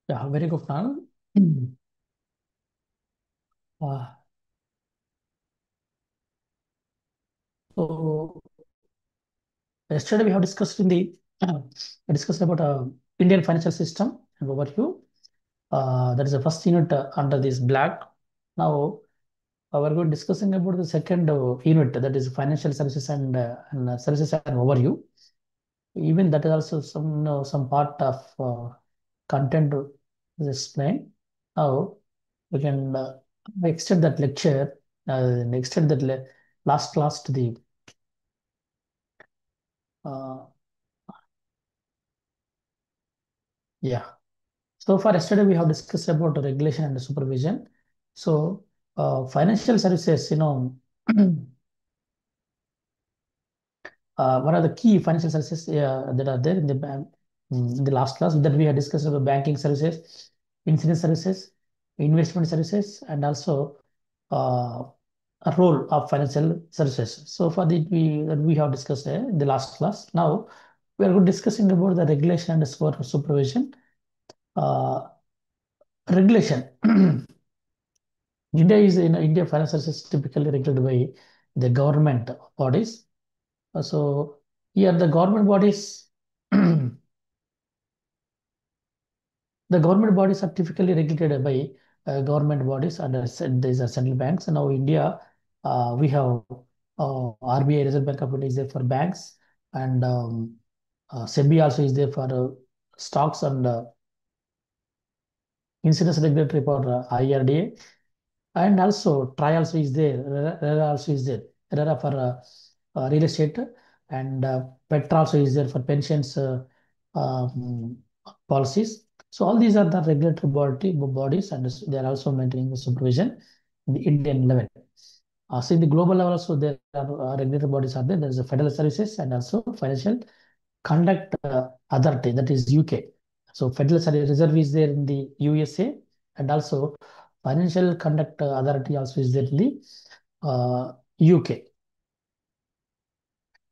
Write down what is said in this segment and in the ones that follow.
Yeah, very good now. Mm. Uh, so yesterday we have discussed in the discussed about Indian financial system and overview. That is the first unit under this black. Now we're going discussing about the second unit, that is financial services and services and overview. Even that is also some part of content is explained. Now we can extend that lecture, extend that last class to the uh, yeah. So far yesterday we have discussed about the regulation and the supervision. So financial services, what are the key financial services that are there in the last class that we have discussed about banking services, insurance services, investment services, and also uh, a role of financial services. So for that we have discussed in the last class. Now we are discussing about the regulation and supervision. Uh, Regulation. India financial services typically regulated by the government bodies. So here the government bodies, the government bodies are typically regulated by government bodies and these are central banks. And now India, we have RBI, Reserve Bank of India is there for banks, and SEBI also is there for stocks, and insurance regulatory for IRDA. And also TRI also is there, RERA also is there. RERA for real estate, and PETRA also is there for pensions um, policies. So all these are the regulatory bodies, and they are also maintaining the supervision in the Indian level. So in the global level also there are regulatory bodies are there. There is a federal services and also financial conduct authority, that is UK. So Federal Reserve is there in the USA, and also Financial Conduct Authority also is there in the UK.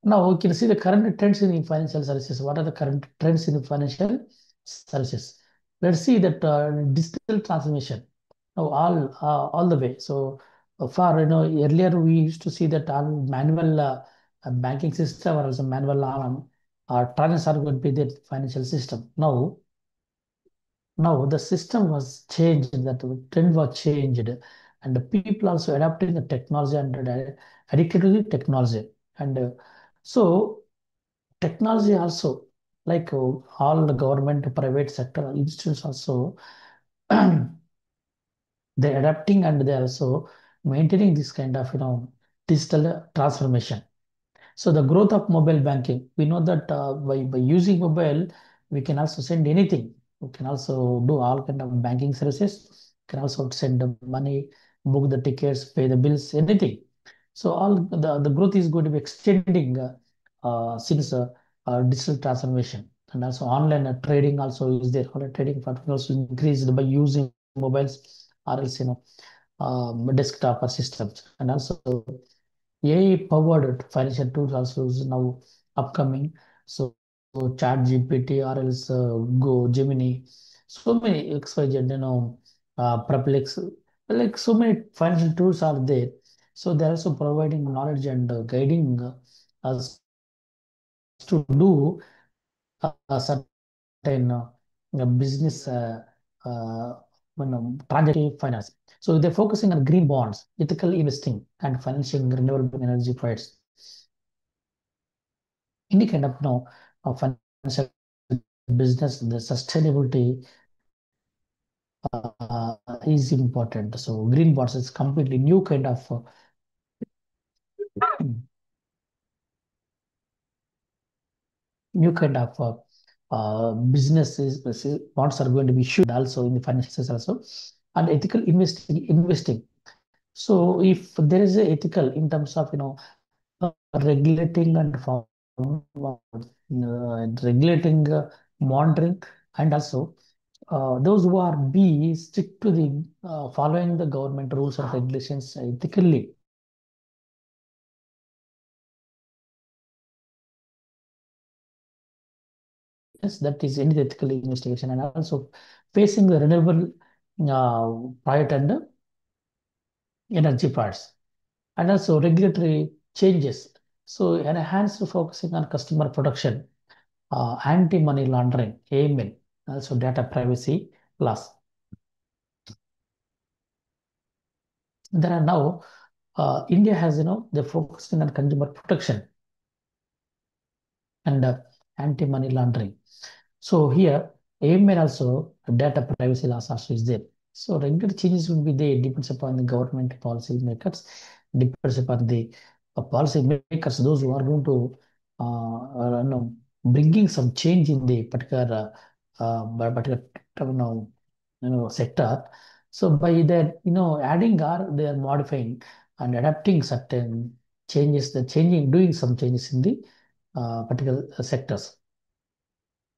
Now we can see the current trends in financial services. What are the current trends in financial services? Let's see that digital transformation. Now all the way. So far, earlier we used to see that all manual banking system or also manual transactions are going to be the financial system. Now the system was changed, that the trend was changed, and the people also adapting the technology and addicted to the technology. And so technology also, like all the government, private sector institutions also, they're adapting and they're also maintaining this kind of digital transformation. So the growth of mobile banking, we know that by using mobile, we can also send anything. We can also do all kind of banking services. Can also send the money, book the tickets, pay the bills, anything. So all the growth is going to be extending since digital transformation, and also online trading also is there. Online trading platform also increased by using mobiles or else desktop or systems, and also AI-powered financial tools also is now upcoming. So Chat GPT or else Go, Gemini, so many XYZ, Perplex, like so many financial tools are there. So they're also providing knowledge and guiding us to do a certain business transaction finance. So they're focusing on green bonds, ethical investing, and financing renewable energy projects. Any kind of financial business, the sustainability is important. So green bonds is completely new kind of new kind of businesses. Bonds are going to be issued also in the financial sector also, and ethical investing. So if there is a ethical in terms of regulating and regulating, monitoring, and also those who are be stick to the following the government rules and regulations ethically. that is any ethical investigation, and also facing the renewable product and energy parts, and also regulatory changes. So enhanced focusing on customer protection, anti-money laundering, AML, also data privacy laws. There are now India has they're focusing on consumer protection and anti-money laundering. So here, AML also data privacy laws also is there. So regular changes will be there. Depends upon the government policy makers, depends upon the policy makers, those who are going to bringing some change in the particular particular sector. So by that adding or they are modifying and adapting certain changes, the changing doing some changes in the particular sectors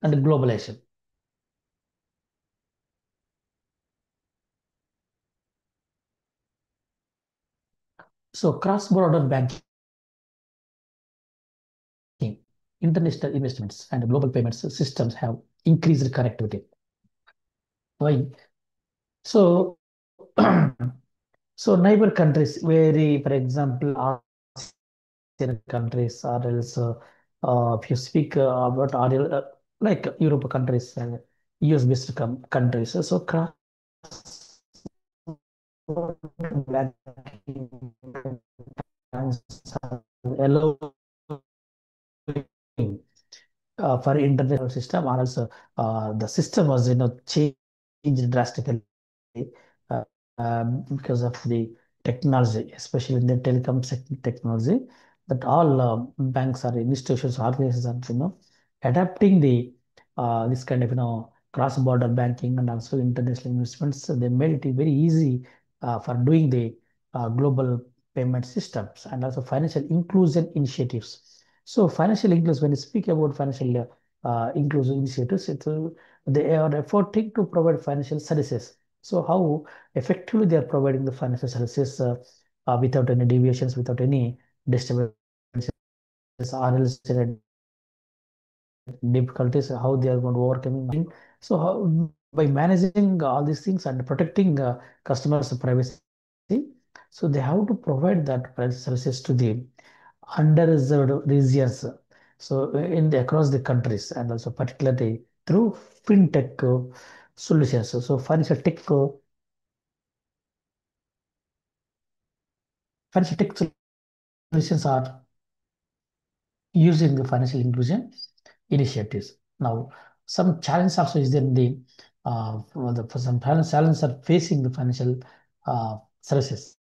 and globalization. So cross-border banking, international investments, and global payments systems have increased connectivity. Why? So, so neighbor countries, where, for example, ASEAN countries, or else if you speak about like Europe countries and US-based countries, so cross-border banking allow for international system, or also the system was changed drastically because of the technology, especially in the telecom technology, that all banks or institutions, organizations, adapting the this kind of cross-border banking and also international investments. So they made it very easy for doing the global payment systems and also financial inclusion initiatives. So financial inclusion, when you speak about financial inclusion initiatives, they are efforting to provide financial services. So how effectively they are providing the financial services without any deviations, without any disturbances, or else difficulties, how they are going to overcoming. So how, by managing all these things and protecting customers' privacy, so they have to provide that privacy services to the under-reserved regions. So in the across the countries, and also particularly through fintech solutions. So financial tech solutions are using the financial inclusion initiatives. Now, some challenge also is in the for some challenges are facing the financial services,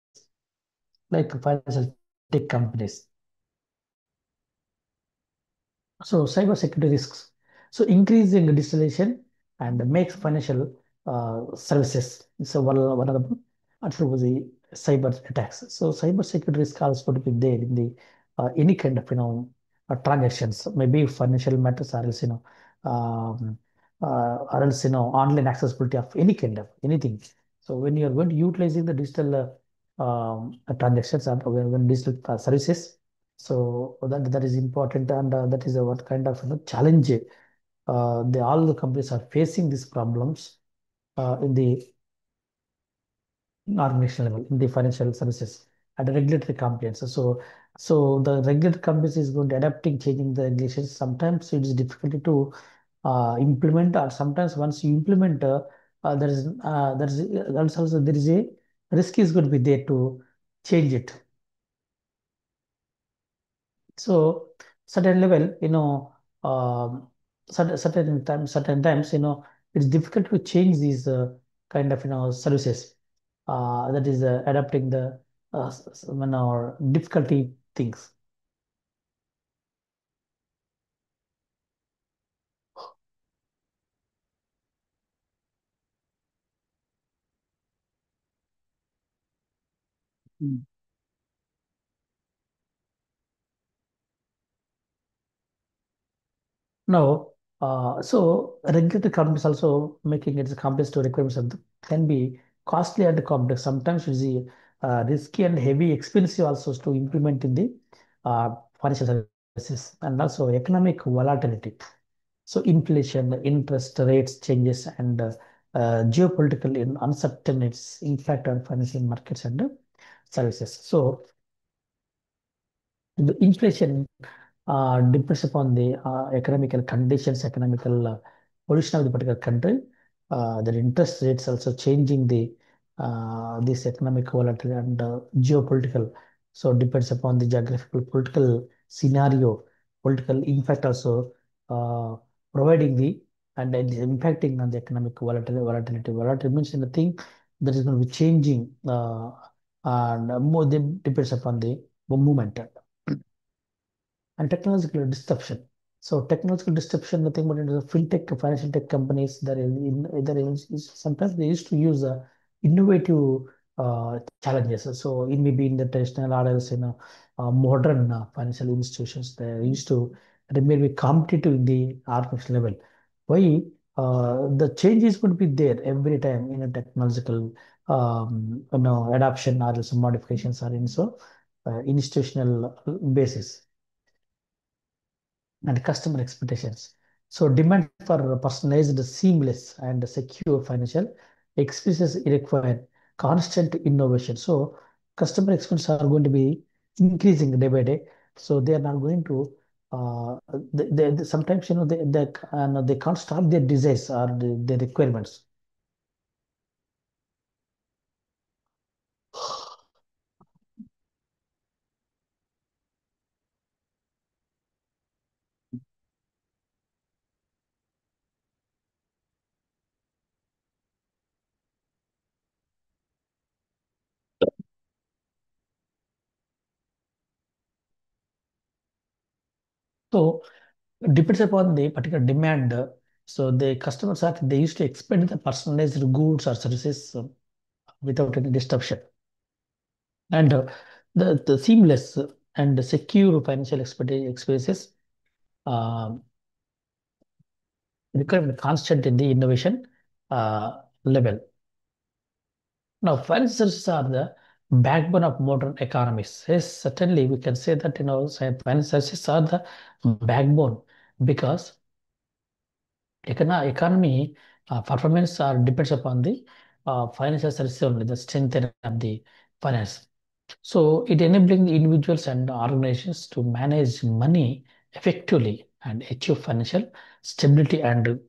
like financial tech companies. So cyber security risks. So increasing digitalization and makes financial services so vulnerable to the cyber attacks. So cyber security risk also to be there in the any kind of transactions, maybe financial matters, or else or else online accessibility of any kind of anything. So when you are going to utilizing the digital transactions and when digital services, so that is important, and that is what kind of challenge all the companies are facing these problems in the organizational level, in the financial services and the regulatory compliance. So the regulatory compliance is going to adapting, changing the regulations. Sometimes it is difficult to implement, or sometimes once you implement, there is also there is a risk is going to be there to change it. So certain level, certain times, it's difficult to change these kind of services. That is adapting the or difficulty things. Mm. Now, so regulatory companies also making it complex to requirements can be costly and complex. Sometimes it's risky and heavy, expensive also to implement in the financial services, and also economic volatility. So inflation, interest rates changes, and geopolitical uncertainties impact on financial markets and services. So the inflation depends upon the economical conditions, economical position of the particular country. The interest rates also changing the this economic volatility and geopolitical. So depends upon the geographical political scenario, political impact also uh, providing the and it is impacting on the economic volatility. Volatility means anything that is going to be changing and more depends upon the movement and technological disruption. So technological disruption, nothing but into the fintech, financial tech companies that sometimes they used to use innovative challenges. So it may be in the traditional or else in modern financial institutions. They used to remain be competitive in the organizational level. Why? The change is going to be there every time in a technological adoption or else modifications are in so institutional basis and customer expectations. So demand for personalized, seamless, and secure financial experiences require constant innovation. So customer experiences are going to be increasing day by day. So they are not going to sometimes they can't stop their desires or their requirements. So depends upon the particular demand. So the customers are they used to expect the personalized goods or services without any disruption. And the seamless and secure financial experiences um, require constant in the innovation level. Now, financial services are the backbone of modern economies. Yes, certainly we can say that financial services are the backbone because economy performance are depends upon the financial services only, the strength of the finance. So it enabling the individuals and organizations to manage money effectively and achieve financial stability and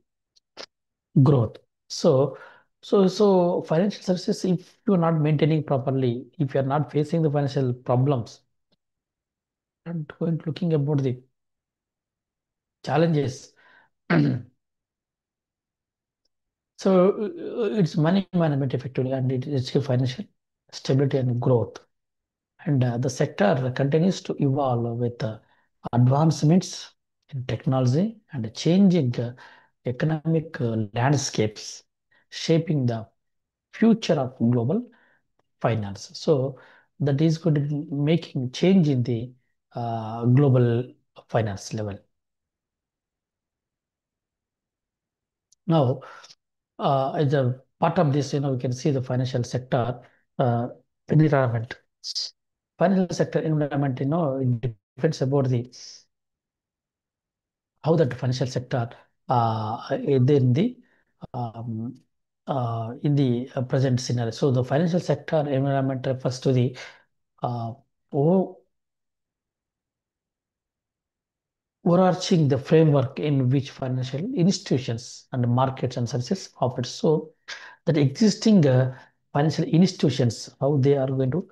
growth. So, so financial services, if you're not maintaining properly, if you're not facing the financial problems and going looking about the challenges, so it's money management effectively and it achieve financial stability and growth. And the sector continues to evolve with advancements in technology and changing economic landscapes, shaping the future of global finance. So that is going to be making change in the global finance level. Now, as a part of this, we can see the financial sector uh, environment. Financial sector environment, it depends about the how that financial sector um, in the present scenario. So the financial sector environment refers to the uh, o- overarching the framework in which financial institutions and markets and services operate. So that existing financial institutions, how they are going to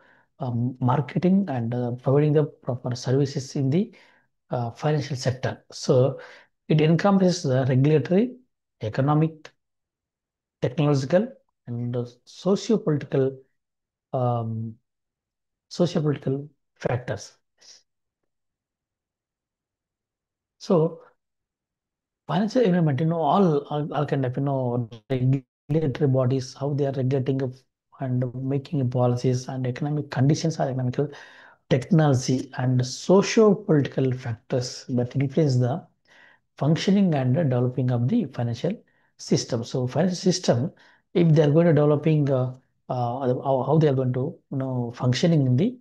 marketing and providing the proper services in the financial sector. So it encompasses the regulatory, economic, technological, and socio-political um, socio-political factors. So financial environment, all kind of regulatory bodies, how they are regulating and making policies and economic conditions are economical technology and socio-political factors that influence the functioning and developing of the financial system. So financial system, if they are going to developing how they are going to functioning in the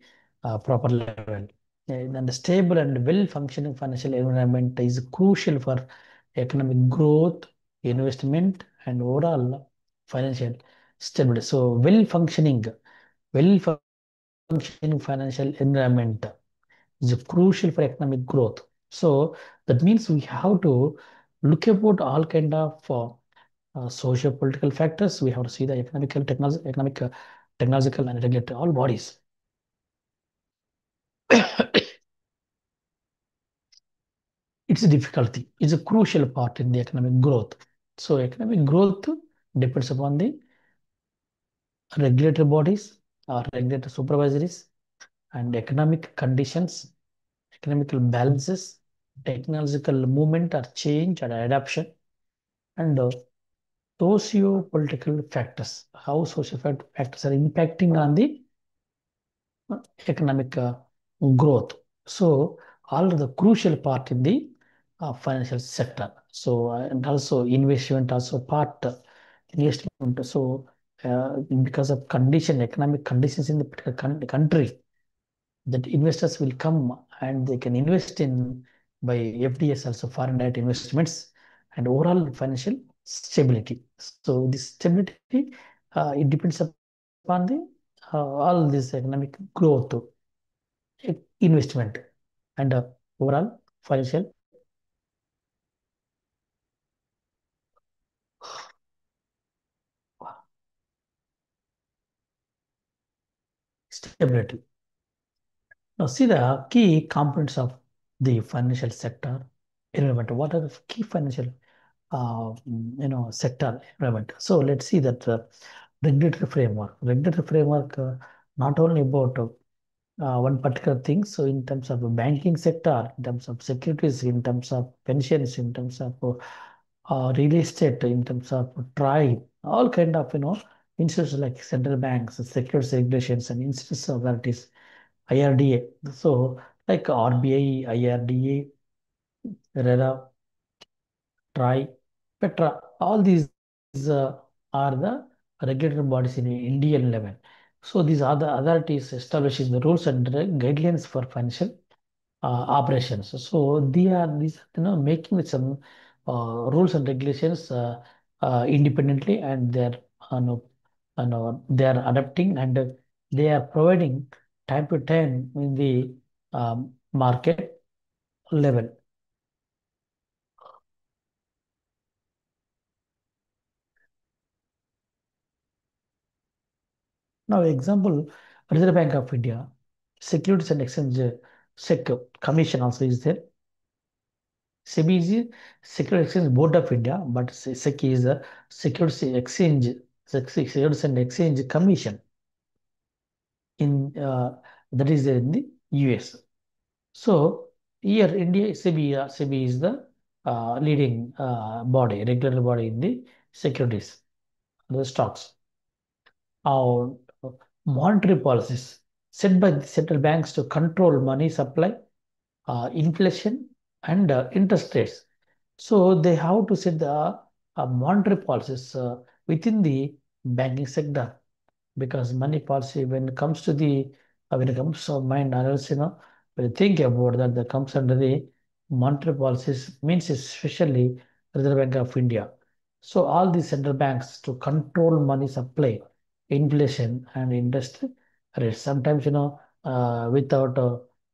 proper level. And a stable and well functioning financial environment is crucial for economic growth, investment, and overall financial stability. So, well functioning financial environment is crucial for economic growth. So that means we have to look about all kind of socio-political factors. We have to see the economic, technological, and regulatory all bodies. It's a difficulty. It's a crucial part in the economic growth. So economic growth depends upon the regulatory bodies or regulatory supervisories and economic conditions, economical balances, technological movement or change and adaptation, and socio-political factors, how factors are impacting on the economic growth. So all of the crucial part in the financial sector. So and also investment also part investment. So because of economic conditions in the particular country, that investors will come and they can invest in by FDS also foreign direct investments and overall financial stability. So this stability it depends upon the all this economic growth, investment, and overall financial stability. Now see the key components of the financial sector environment. What are the key financial sector environment? So let's see that regulatory framework. Regulatory framework not only about one particular thing. So in terms of the banking sector, in terms of securities, in terms of pensions, in terms of real estate, in terms of tribe, all kind of institutions like central banks, securities regulations, and institutions authorities, IRDA. So like RBI, IRDA, RERA, TRI, Petra, all these uh, are the regulatory bodies in Indian level. So these are the authorities establishing the rules and guidelines for financial operations. So they are these making some rules and regulations independently, and they are adapting, and they are providing time to time in the market level. Now, example, Reserve Bank of India, Securities and Exchange SEC Commission also is there. SEBI is the Securities Exchange Board of India, but SEC is the Securities and Exchange Commission in that is in the US. So here India SEBI is the leading body, regulatory body in the securities, the stocks. Our monetary policies set by the central banks to control money supply, inflation, and interest rates. So they have to set the monetary policies within the banking sector, because money policy when it comes to mind analysis, when you think about that, that comes under the monetary policies means especially Reserve Bank of India. So all these central banks to control money supply, inflation, and industry rates. Sometimes without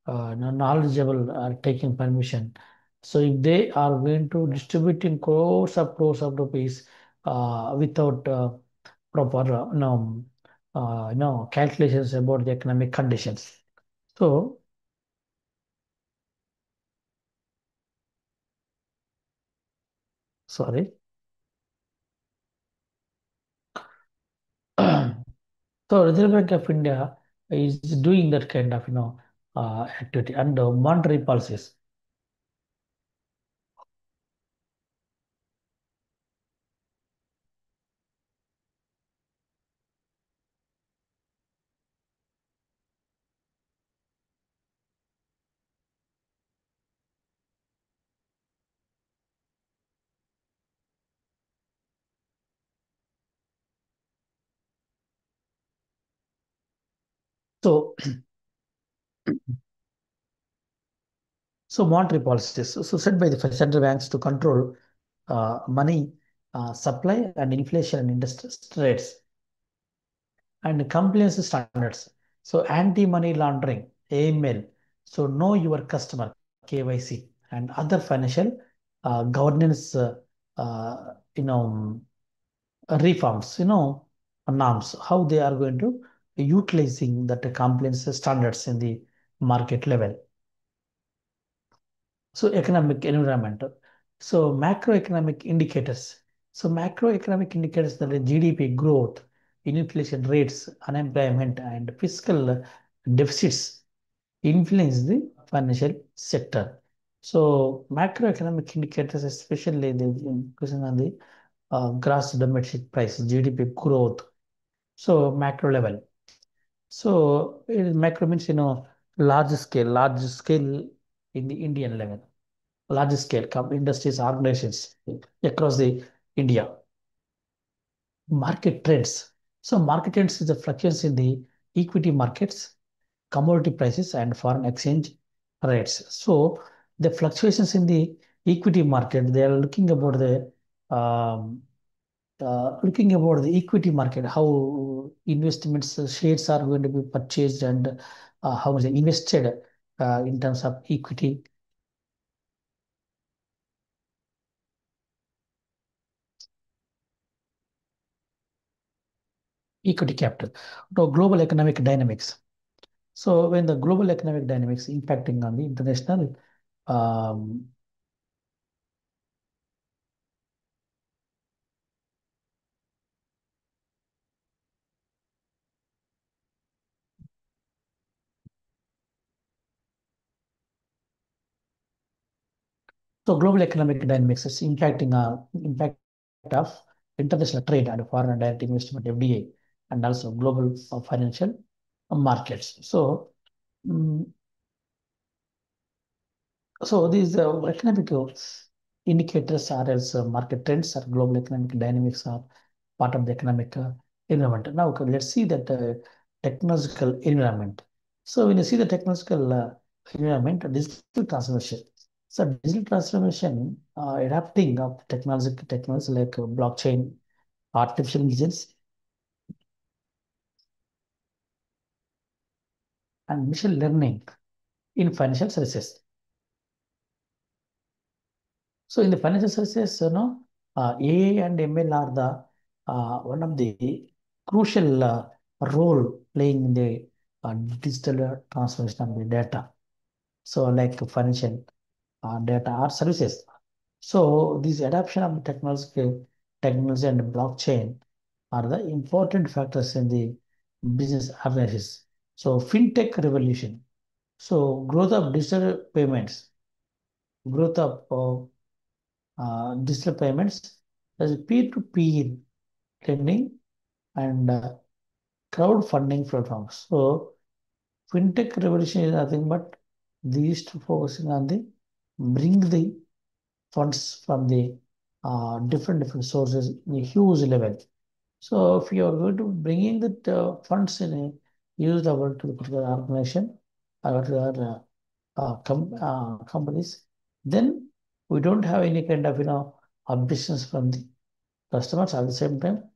knowledgeable taking permission. So if they are going to distributing crores of rupees without proper calculations about the economic conditions. So, sorry. So, Reserve Bank of India is doing that kind of activity and monetary policies. So, so monetary policies so set by the central banks to control money supply and inflation and interest rates and compliance standards. So anti-money laundering, AML. So know your customer, KYC, and other financial governance, reforms, norms, how they are going to utilizing that compliance standards in the market level. So economic environment. So macroeconomic indicators. So macroeconomic indicators that are GDP growth, inflation rates, unemployment, and fiscal deficits influence the financial sector. So macroeconomic indicators, especially the focusing on the gross domestic price, GDP growth. So macro level. So macro means large scale in the Indian level, large scale industries, organizations across the India. Market trends. So market trends is the fluctuations in the equity markets, commodity prices, and foreign exchange rates. So the fluctuations in the equity market, they are um, looking about the equity market, how investments shares are going to be purchased and how much invested in terms of equity capital. Now, global economic dynamics. So when the global economic dynamics impacting on the international, um, so global economic dynamics is impacting impact of international trade and foreign direct investment (FDI) and also global financial markets. So mm, so these economic indicators are as market trends or global economic dynamics are part of the economic environment. Now let's see that technological environment. So when you see the technological environment, digital transformation. So digital transformation, adapting of technology like blockchain, artificial intelligence, and machine learning in financial services. So in the financial services, AI and ML are the one of the crucial role playing in the digital transformation of the data. So like financial data or services. So this adoption of technology and blockchain are the important factors in the business organizations. So fintech revolution. So growth of digital payments, growth of digital payments, there's peer-to-peer lending and crowdfunding platforms. So fintech revolution is nothing but these two focusing on the bring the funds from the different sources in a huge level. So if you are going to bringing the funds in a used level to the particular organization or to our companies, then we don't have any kind of objections from the customers. At the same time,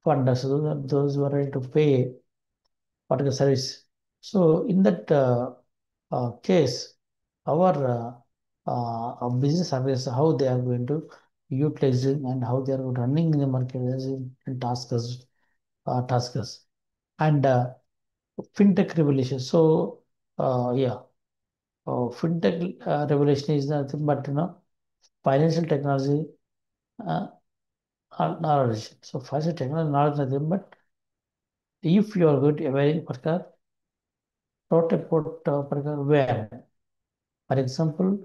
funders, those who are ready to pay particular service. So in that case, our business service, how they are going to utilize it and how they are running in the market as in tasks and fintech revolution. So yeah, fintech revolution is nothing but financial technology uh, knowledge. So financial technology knowledge is nothing but if you are going to evaluate particular particular where, for example,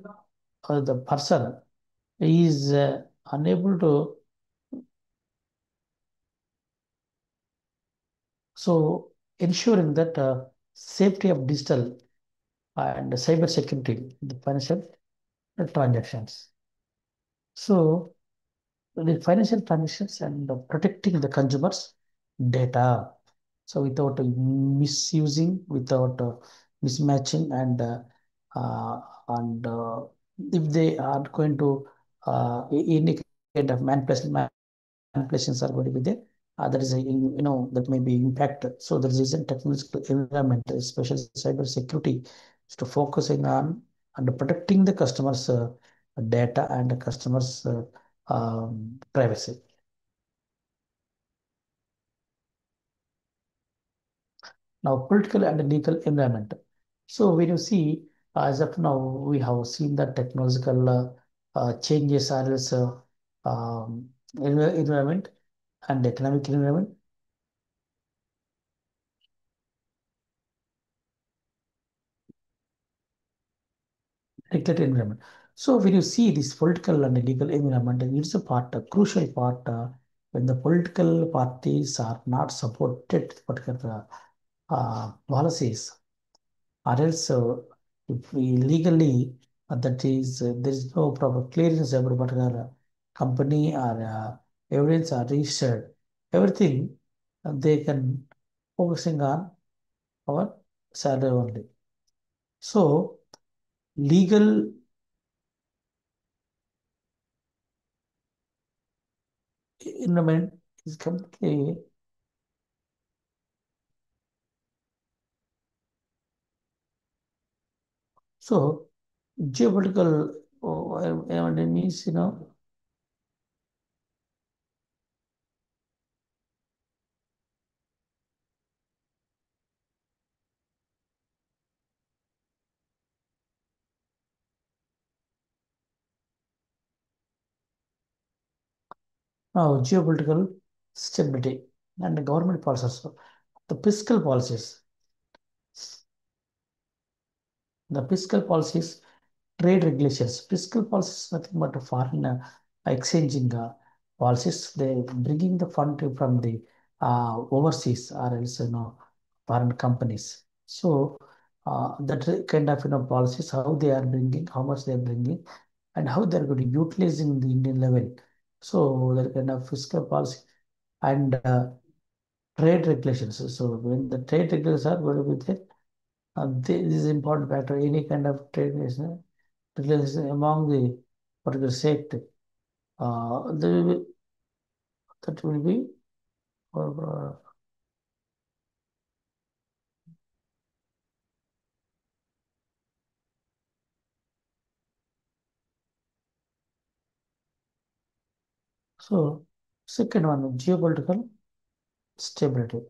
the person is unable to, so ensuring that safety of digital and cyber security in the financial transactions. So the financial transactions and protecting the consumers' data. So without misusing, without mismatching, uh, and if they are going to indicate kind of manipulations are going to be there. There is a, that may be impacted. So there is a technical environment, especially cyber security, is to focusing on and protecting the customers' data and the customers' privacy. Now, political and legal environment. So when you see, as of now, we have seen that technological changes are also environment and economic environment, regulatory environment. So when you see this political and legal environment, it's a part, a crucial part, when the political parties are not supported particular policies, or else if we legally, that is, there is no proper clearance about particular company or evidence are registered, everything they can focusing on our salary only. So legal environment is completely. So geopolitical environment means, now geopolitical stability and the government policies. The fiscal policies, the fiscal policies, trade regulations. Fiscal policies nothing but foreign exchanging policies. They bringing the fund from the overseas or else foreign companies. So that kind of policies, how they are bringing, how much they are bringing, and how they are going to utilize in the Indian level. So that kind of fiscal policy and trade regulations. So when the trade regulations are going to be there, this is important factor. Any kind of trade relations among the particular sect, there will be, that will be so. Second one, geopolitical stability.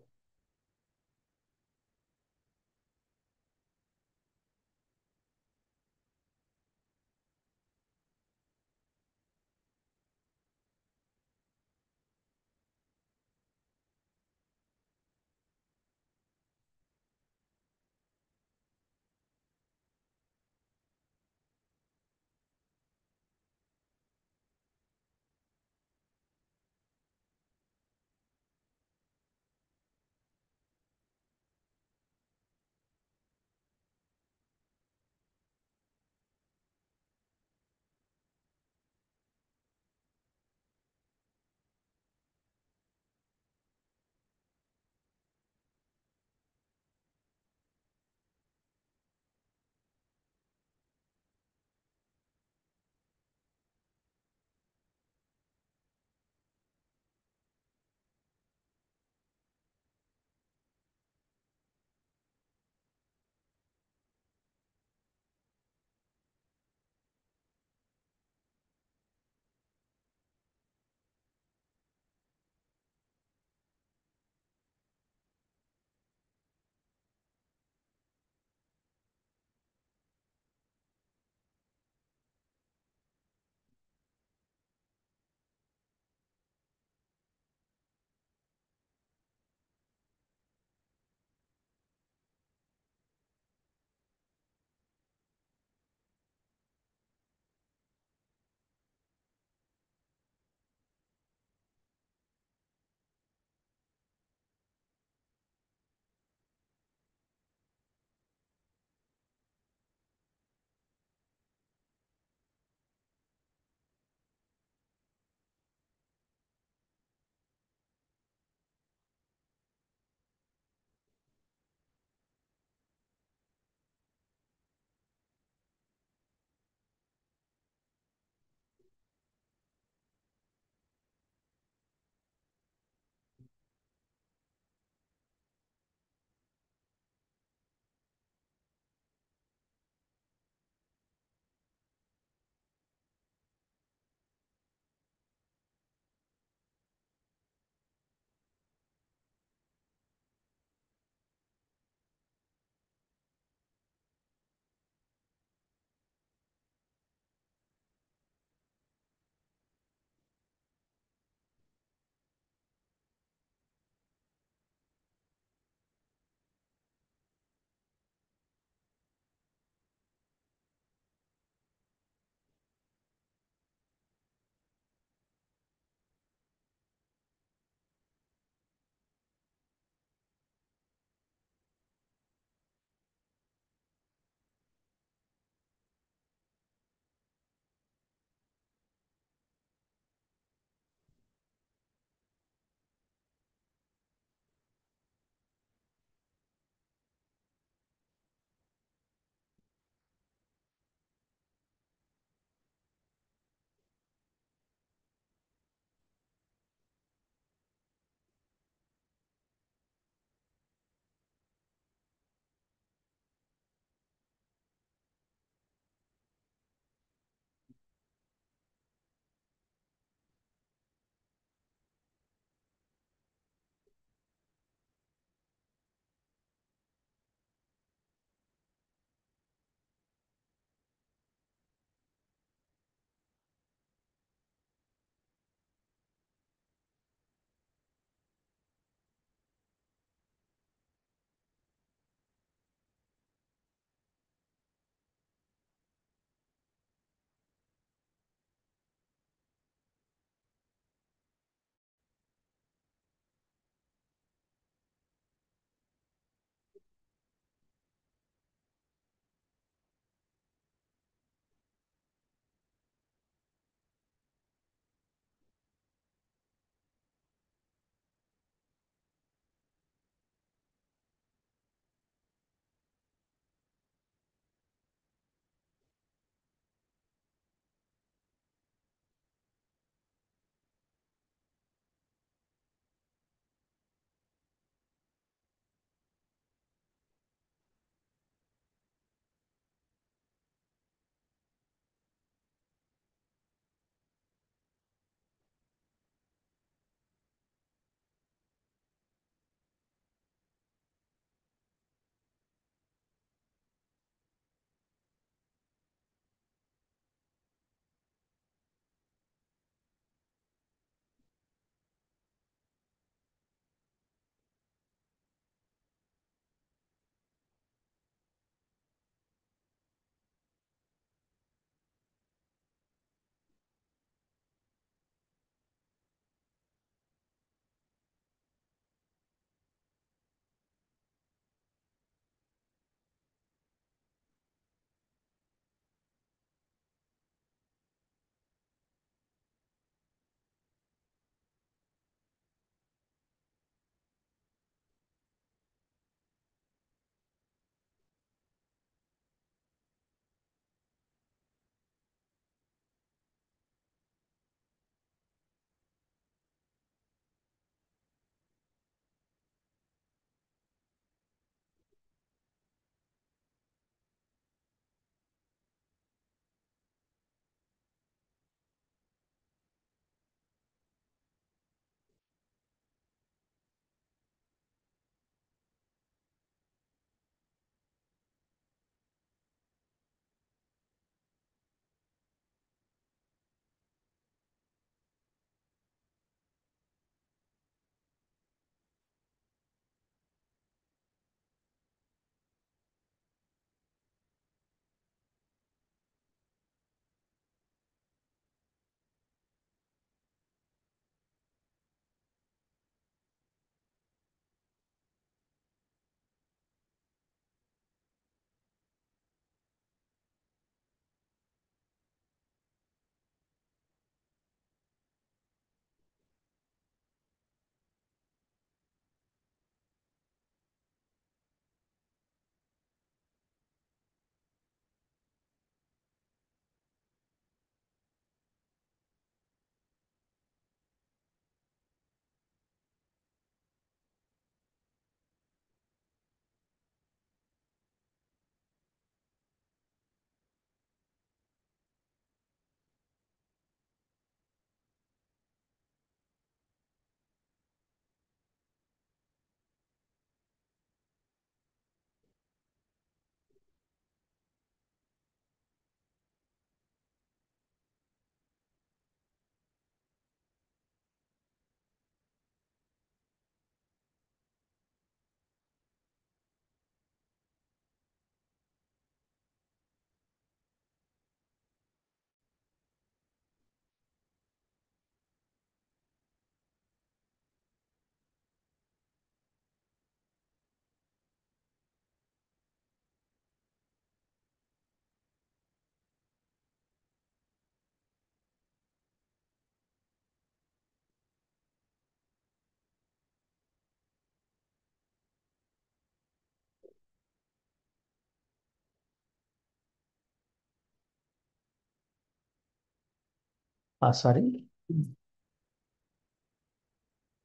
Sorry.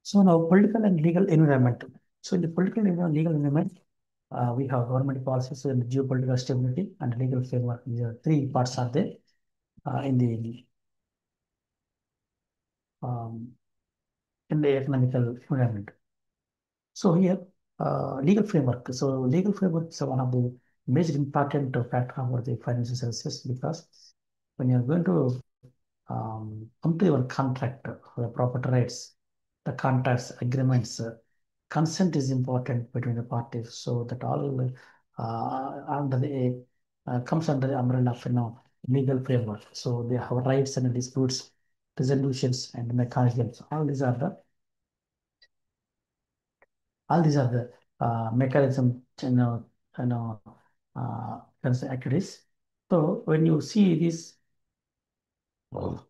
So now political and legal environment. So in the political and legal environment, we have government policies and geopolitical stability and legal framework. These are three parts are there in um, the economical environment. So here, legal framework. So legal framework is one of the major important factor for the financial services because when you're going to come to your contract for the property rights, the contracts, agreements, consent is important between the parties so that all under the comes under the umbrella of legal framework. So they have rights and disputes, resolutions and mechanisms. All these are the mechanism, you know, activities. So when you see this, so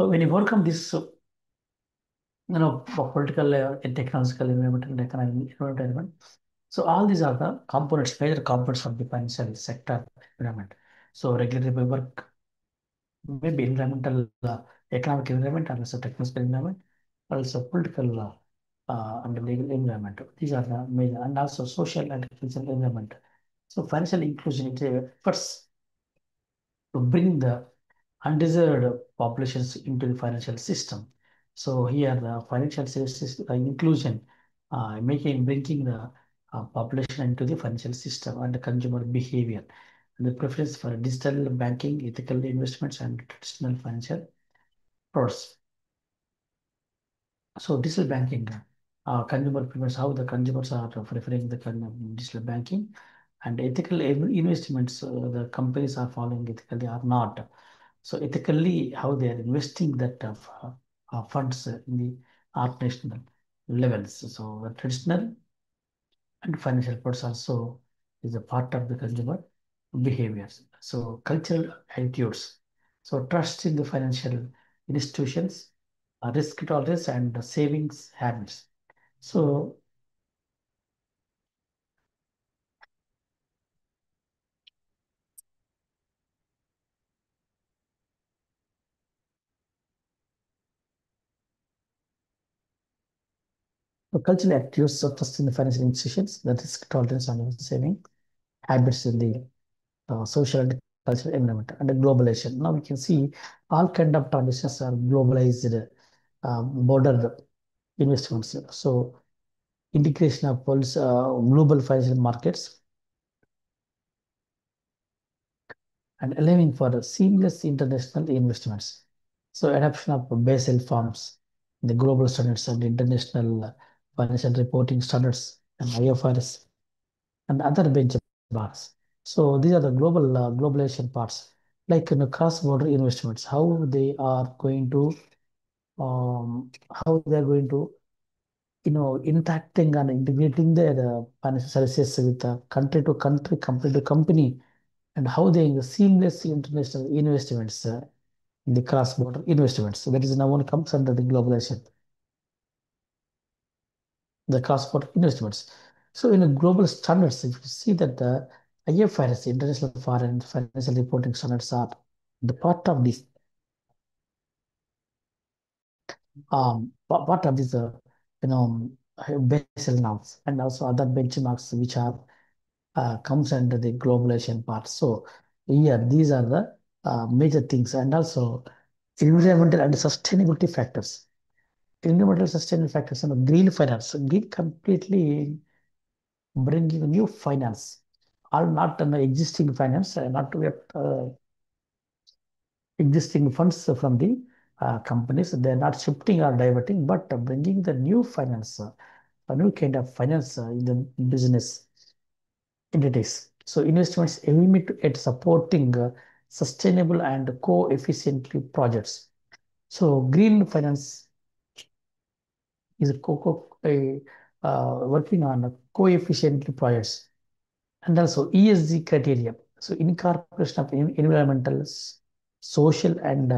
when you overcome this, political and technological environment and economic environment. So all these are the components, major components of the financial sector environment. So regulatory work, maybe environmental, economic environment, and also technical environment, also political and legal environment. These are the major, and also social and cultural environment. So financial inclusion it efforts to bring the undeserved populations into the financial system. So here the financial services inclusion, making bringing the population into the financial system and the consumer behavior, and the preference for digital banking, ethical investments, and traditional financial products. So digital banking, consumer preference, how the consumers are preferring the digital banking, and ethical investments, the companies are following ethically or not. So ethically, how they are investing that funds in the organizational levels. So the traditional and financial products also is a part of the consumer behaviors. So cultural attitudes. So trust in the financial institutions, risk tolerance, and savings habits. So cultural attitudes, so trust in the financial institutions, the risk tolerance and saving habits in the social and cultural environment and the globalization. Now we can see all kind of transitions are globalized, border investments. So integration of global financial markets and allowing for seamless international investments. So adoption of Basel forms, the global standards and international financial reporting standards and IFRS and other benchmarks. So these are the globalization parts, like cross-border investments, how they are going to interacting and integrating their financial services with country to country, company to company, and how they seamless international investments, the cross-border investments. So that is now one comes under the globalization, the cross-border investments. So in a global standards, if you see that the IFRS, International Foreign Financial Reporting Standards, are the part of this part of this you know Basel norms and also other benchmarks which are comes under the globalization part. So here these are the major things, and also environmental and sustainability factors. Environmental sustainable factors and green finance. Green completely bringing new finance, all not an existing finance, not to get existing funds from the companies. They're not shifting or diverting, but bringing the new finance, a new kind of finance in the business entities. So investments aim at supporting sustainable and co-efficiently projects. So green finance is working on co-efficiently projects and also ESG criteria. So incorporation of environmental, social, and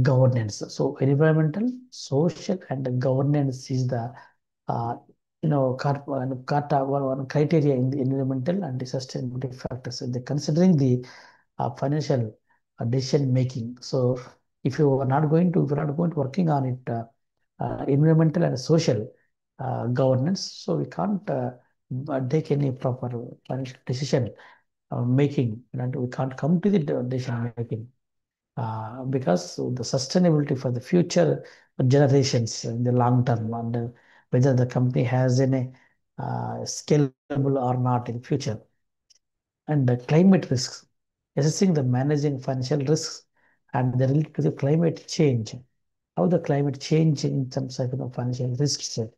governance. So environmental, social, and governance is the uh, one criteria in the environmental and the sustainability factors. And they're considering the financial decision making. So if you're not going to working on it, environmental and social governance, so we can't take any proper financial decision making, and we can't come to the decision making because the sustainability for the future generations in the long term, and whether the company has any scalable or not in future. And the climate risks, assessing the managing financial risks and the related to the climate change, how the climate change in terms of financial risks are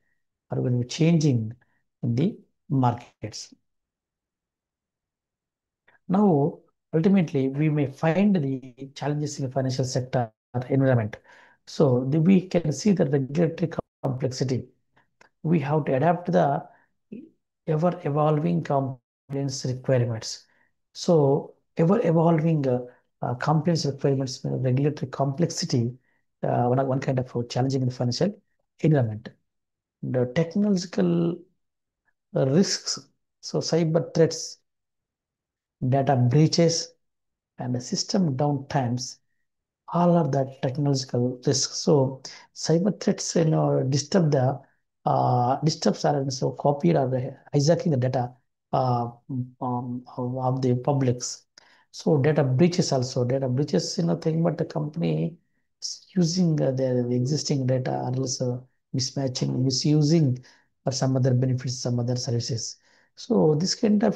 going to be changing in the markets. Now, ultimately, we may find the challenges in the financial sector environment. So we can see the regulatory complexity. We have to adapt the ever evolving compliance requirements. So ever evolving compliance requirements, regulatory complexity, one kind of challenging in the financial environment. The technological risks, so cyber threats, data breaches, and the system downtimes, all are the technological risks. So cyber threats, disturbs are so copied or hijacking the data of the publics. So data breaches also, data breaches, thing, but the company is using their existing data or else mismatching, misusing for some other benefits, some other services. So this kind of,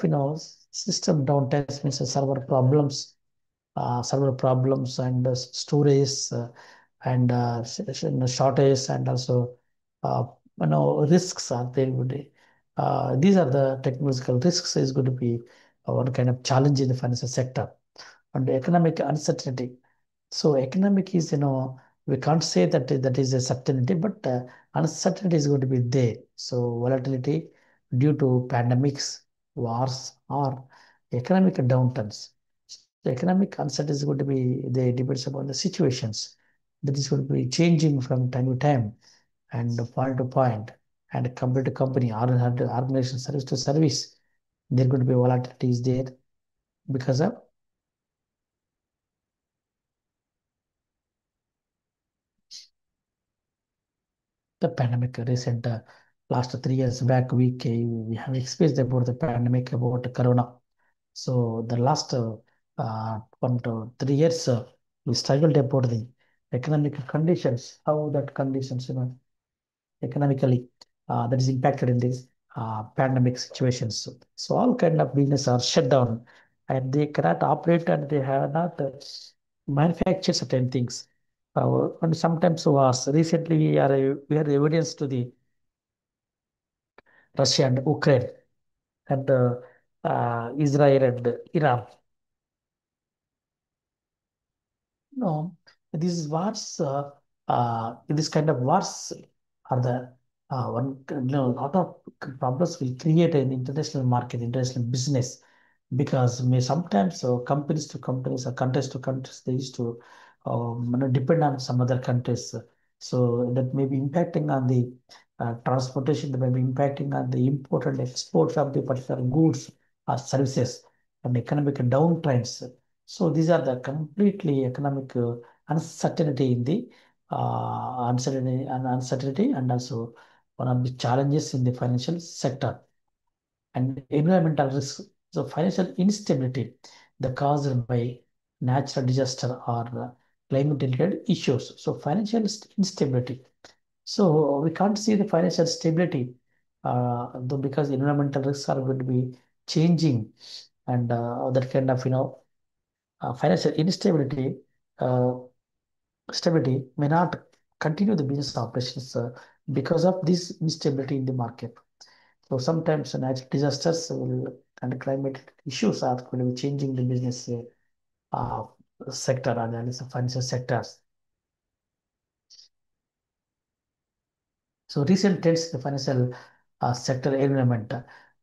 system downtimes means server problems and storage and shortage, and also risks are there would be. These are the technological risks is going to be one kind of challenge in the financial sector. And economic uncertainty, so economic is, we can't say that that is a certainty, but uncertainty is going to be there. So volatility due to pandemics, wars, or economic downturns. The economic uncertainty is going to be there, depends upon the situations. That is going to be changing from time to time and point to point, and company to company, or organization, service to service. There going to be volatility is there because of the pandemic. Recent last 3 years back, we have experienced about the pandemic, about corona. So the last 1 to 3 years, we struggled about the economic conditions, how that conditions, economically that is impacted in these pandemic situations. So all kind of business are shut down, and they cannot operate, and they have not manufacture certain things. And sometimes was recently we are evidence to the Russia and Ukraine, and Israel and Iran. No, these wars, this kind of wars are the lot of problems will create an international market, international business, because may sometimes companies to companies or countries to countries, they used to depend on some other countries. So that may be impacting on the transportation, that may be impacting on the import and export of the particular goods or services, and economic downtrends. So these are the completely economic uncertainty in the uncertainty, and also one of the challenges in the financial sector. And environmental risks. So financial instability, the caused by natural disaster or climate related issues. So financial instability. So we can't see the financial stability, though, because environmental risks are going to be changing, and that kind of, financial instability, uh, stability may not continue the business operations because of this instability in the market. So sometimes natural disasters will, and climate issues are going to be changing the business uh, sector, and then the financial sectors. So recent trends in the financial sector environment.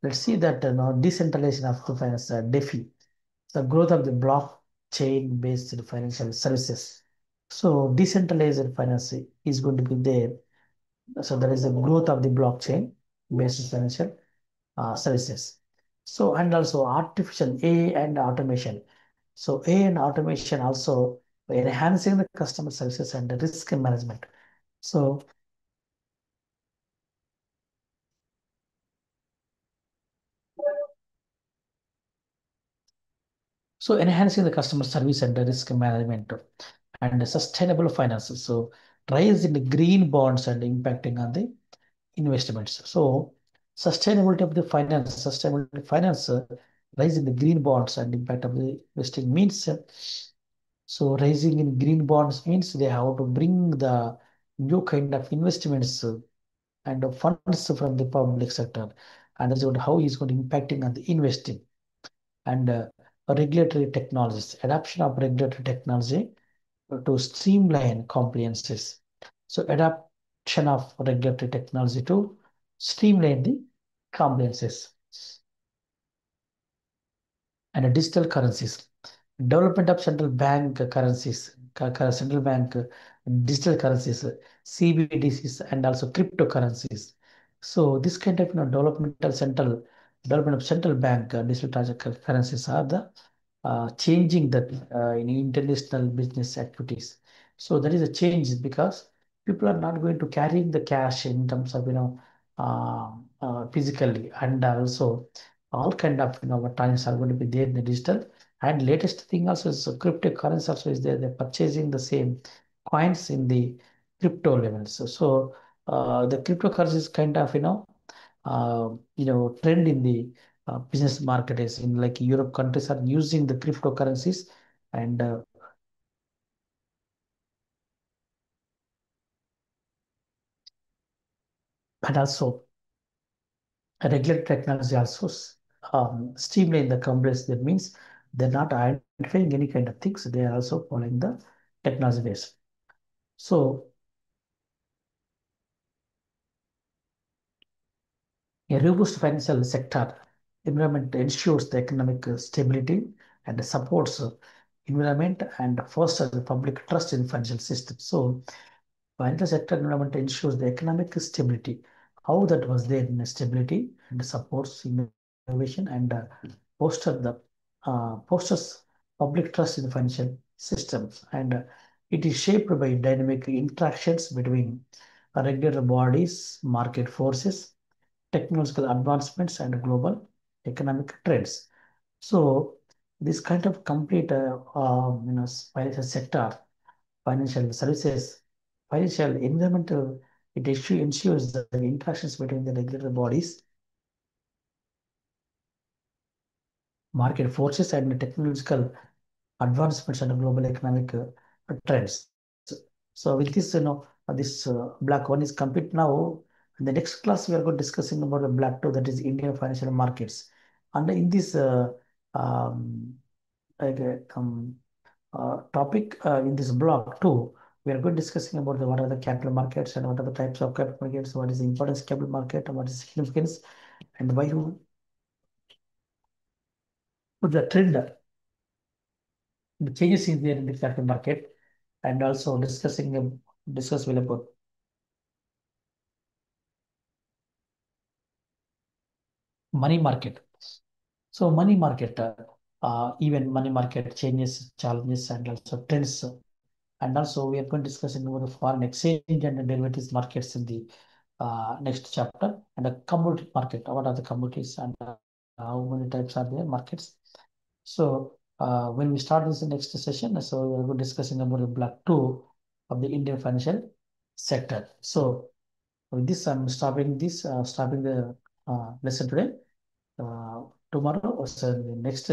Let's see that now decentralization of the finance, DeFi, the growth of the blockchain based financial services. So decentralized finance is going to be there. So there is a growth of the blockchain based financial services. So and also artificial AI and automation. So AI and automation also enhancing the customer services and the risk management. So enhancing the customer service and the risk management and the sustainable finances. So rise in the green bonds and impacting on the investments. So sustainability finance, rise in the green bonds and impact of the investing means. So rising in green bonds means they have to bring the new kind of investments and the funds from the public sector, and that's what how is going to impacting on the investing and regulatory technologies, adoption of regulatory technology to streamline compliances. So adoption of regulatory technology to streamline the compliances and digital currencies. Development of central bank currencies, central bank digital currencies, CBDCs, and also cryptocurrencies. So this kind of development of central bank currencies are the changing that in international business activities. So that is a change because people are not going to carrying the cash in terms of physically, and also all kind of times are going to be there in the digital. And latest thing also is cryptocurrency also is there. They're purchasing the same coins in the crypto levels. So the cryptocurrency is kind of trend in the business market is in like Europe countries are using the cryptocurrencies and also regular technology also streamline the companies. That means they're not identifying any kind of things. They are also following the technology base. So a robust financial sector environment ensures the economic stability and supports environment and fosters the public trust in financial system. So financial sector environment ensures the economic stability. How that was there in stability and supports innovation and fosters public trust in the financial systems. And it is shaped by dynamic interactions between regulatory bodies, market forces, technological advancements, and global economic trends. So this kind of complete financial sector, financial services, financial environmental, ensures the interactions between the regulatory bodies, market forces, and technological advancements and global economic trends. So with this, this black one is complete now. In the next class, we are going to discussing about the black two, that is Indian financial markets. And in this um, like, topic in this block two, we are going to discussing about what are the capital markets and what are the types of capital markets, what is the importance of capital market, and what is significance, and why you put the trend, the changes in there in the capital market, and also discuss well about money market. So money market, even money market changes, challenges, and also trends. And also we are going to discuss about the foreign exchange and the derivatives markets in the next chapter. And the commodity market, what are the commodities and how many types are there markets. So when we start this next session, so we are going to discussing about the block two of the Indian financial sector. So with this, I'm stopping the lesson today. Tomorrow, so the next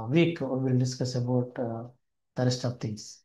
week, we will discuss about the rest of things.